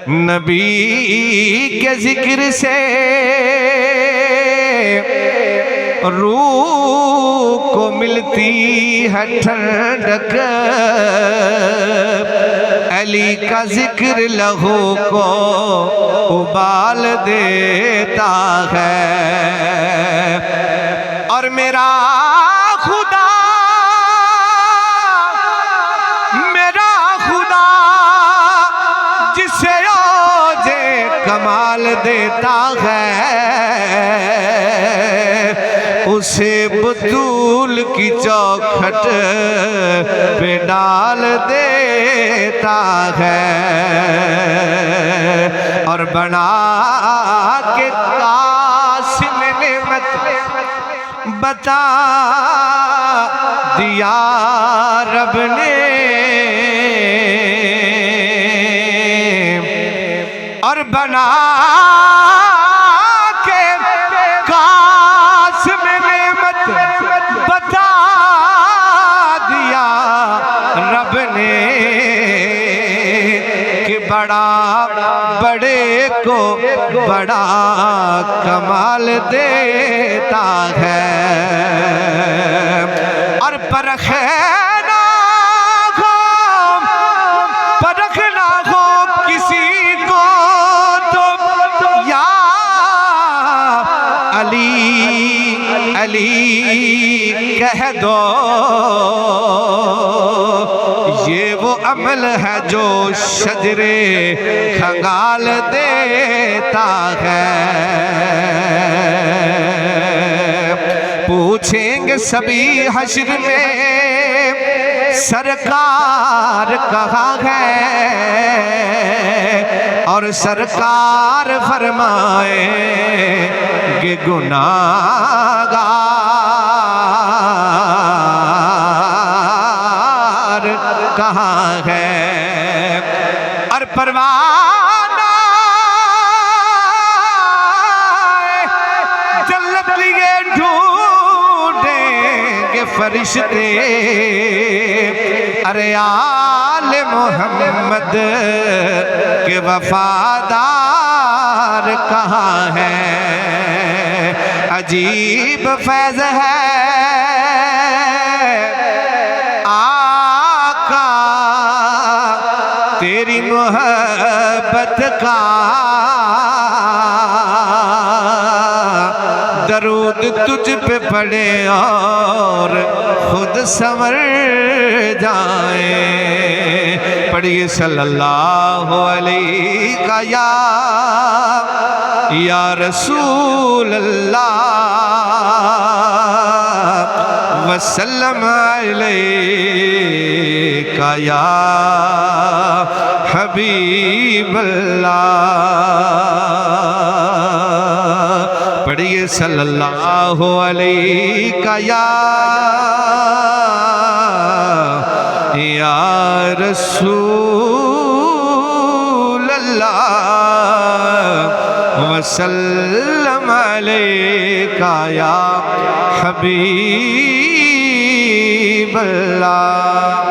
نبی کے ذکر سے روح کو ملتی ہے ٹھنڈک، علی کا ذکر لہو کو ابال دیتا ہے۔ اور میرا خدا جسے اوج کمال دیتا ہے، اسے بطول کی چوکھٹ پہ ڈال دیتا ہے، اور بنا کے قاسم نعمت بتا دیا رب نے، اور بنا کے قاسم نعمت بتا دیا رب نے کہ بڑا بڑے کو بڑا کمال دیتا ہے۔ اور پرکھنا ہو کسی کو تو یا علی علی کہہ دو، یہ وہ عمل ہے جو شجرے کھنگال دیتا ہے۔ پوچھیں گے سبھی حشر میں سرکار کہاں ہے، اور سرکار فرمائیں کہ گناہگار کہاں ہے۔ اور پروانہ جنت لیے ڈھونڈیں گے فرشتے، ارے آل محمد کے وفادار کہاں ہیں۔ عجیب فیض ہے آقا تیری محبت کا، درود تجھ پہ پڑے اور خود سنور جائیں۔ پڑھیے صلی اللہ علیہ یا رسول اللہ وسلم علیہ یا حبیب اللہ۔ پڑھیے صلی اللہ علیہ یا رسول اللہ وسلم علیہ یا حبیب اللہ۔